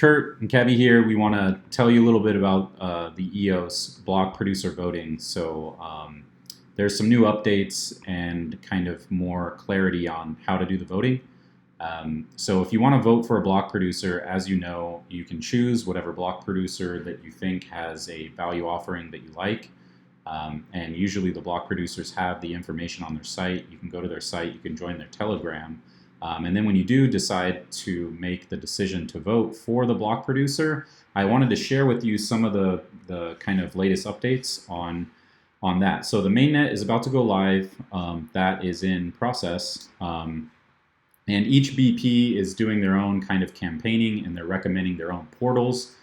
Kurt and Kevy here. We want to tell you a little bit about the EOS block producer voting. So there's some new updates and kind of more clarity on how to do the voting. So if you want to vote for a block producer, as you know, you can choose whatever block producer that you think has a value offering that you like. And usually the block producers have the information on their site. You can go to their site, you can join their Telegram. And then when you do decide to make the decision to vote for the block producer, I wanted to share with you some of the kind of latest updates on that. So the mainnet is about to go live. That is in process. And each BP is doing their own kind of campaigning, and they're recommending their own portals.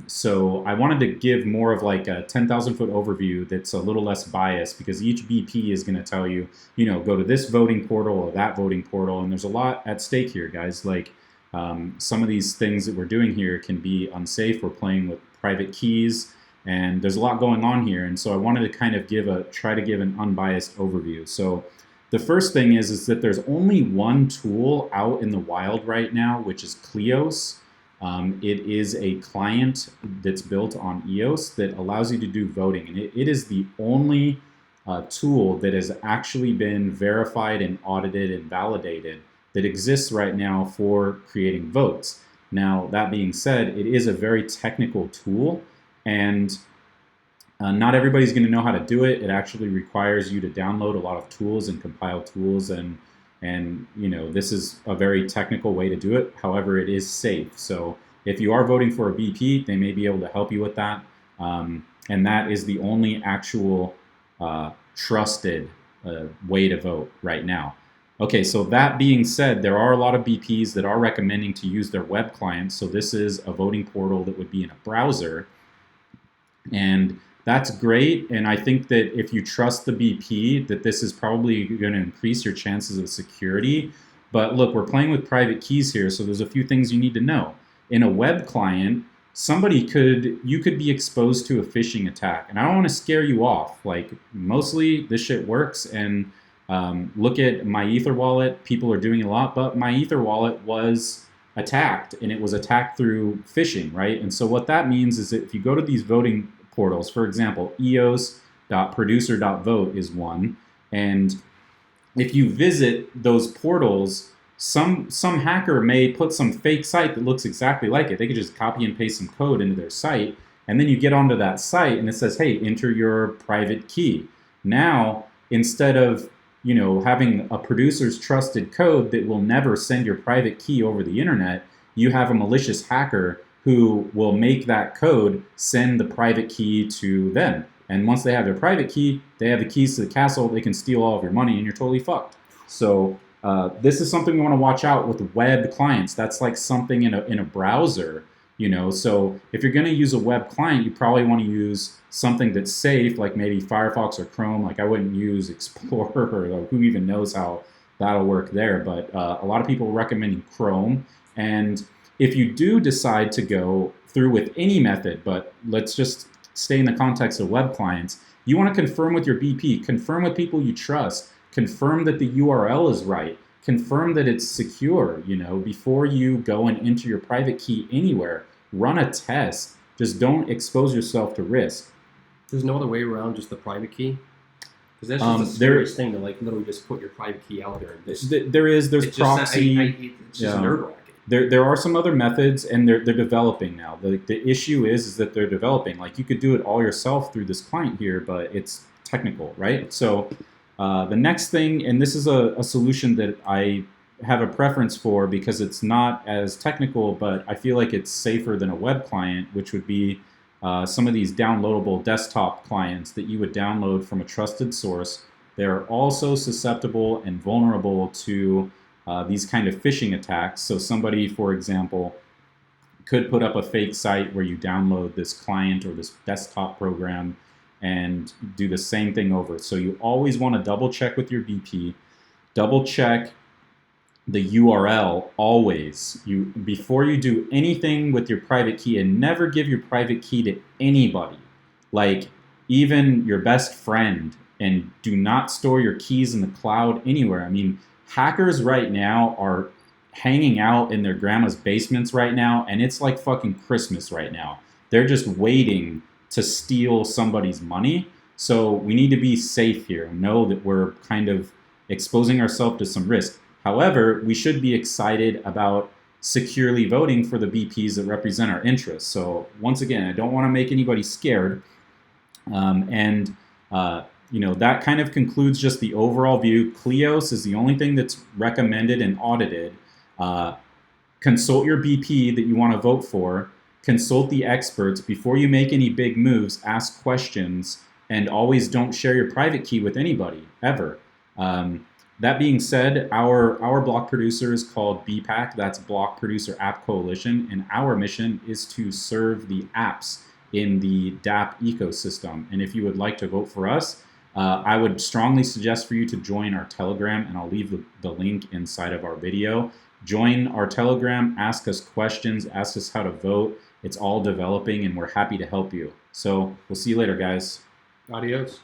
So I wanted to give more of like a 10,000 foot overview that's a little less biased, because each BP is going to tell you, go to this voting portal or that voting portal. And there's a lot at stake here, guys. Like some of these things that we're doing here can be unsafe. We're playing with private keys, and there's a lot going on here. And so I wanted to kind of try to give an unbiased overview. So the first thing is that there's only one tool out in the wild right now, which is EOS. It is a client that's built on EOS that allows you to do voting. And it is the only tool that has actually been verified and audited and validated that exists right now for creating votes. Now, that being said, it is a very technical tool, and not everybody's going to know how to do it. It actually requires you to download a lot of tools and compile tools, and this is a very technical way to do it. However, it is safe. So if you are voting for a BP, they may be able to help you with that. And that is the only actual trusted way to vote right now. Okay, so that being said, there are a lot of BPs that are recommending to use their web clients. So this is a voting portal that would be in a browser. And that's great, and I think that if you trust the BP, that this is probably going to increase your chances of security. But look, we're playing with private keys here, so there's a few things you need to know. In a web client, you could be exposed to a phishing attack, and I don't want to scare you off. Like, mostly this shit works, and look at my Ether wallet. People are doing a lot, but my Ether wallet was attacked, and it was attacked through phishing, right? And so what that means is that if you go to these voting portals, for example, eos.producer.vote is one, and if you visit those portals, some hacker may put some fake site that looks exactly like it. They could just copy and paste some code into their site, and then you get onto that site and it says, hey, enter your private key. Now, instead of having a producer's trusted code that will never send your private key over the internet, you have a malicious hacker who will make that code send the private key to them. And once they have their private key, they have the keys to the castle. They can steal all of your money, and you're totally fucked. So this is something we want to watch out with web clients. That's like something in a browser, So if you're going to use a web client, you probably want to use something that's safe, like maybe Firefox or Chrome. Like, I wouldn't use Explorer, or who even knows how that'll work there. But a lot of people are recommending Chrome. And if you do decide to go through with any method, but let's just stay in the context of web clients, you want to confirm with your BP, confirm with people you trust, confirm that the URL is right, confirm that it's secure, before you go and enter your private key anywhere. Run a test. Just don't expose yourself to risk. There's no other way around just the private key? Because that's just a serious thing to literally just put your private key out there. There's proxy. It's just nerve-wracking. There are some other methods, and they're developing now. The issue is that they're developing. Like, you could do it all yourself through this client here, but it's technical, right? So the next thing, and this is a solution that I have a preference for because it's not as technical, but I feel like it's safer than a web client, which would be some of these downloadable desktop clients that you would download from a trusted source. They're also susceptible and vulnerable to these kind of phishing attacks. So somebody, for example, could put up a fake site where you download this client or this desktop program and do the same thing over. So you always want to double check with your BP, double check the URL always. Before you do anything with your private key, and never give your private key to anybody, like even your best friend, and do not store your keys in the cloud anywhere. I mean, hackers right now are hanging out in their grandma's basements right now, and it's like fucking Christmas right now. They're just waiting to steal somebody's money. So we need to be safe here. Know that we're kind of exposing ourselves to some risk. However, we should be excited about securely voting for the BPs that represent our interests. So once again, I don't want to make anybody scared. That kind of concludes just the overall view. EOS is the only thing that's recommended and audited. Consult your BP that you want to vote for. Consult the experts before you make any big moves. Ask questions, and always don't share your private key with anybody ever. That being said, our block producer is called BPAC. That's Block Producer App Coalition, and our mission is to serve the apps in the DApp ecosystem. And if you would like to vote for us, I would strongly suggest for you to join our Telegram, and I'll leave the link inside of our video. Join our Telegram, ask us questions, ask us how to vote. It's all developing, and we're happy to help you. So we'll see you later, guys. Adios.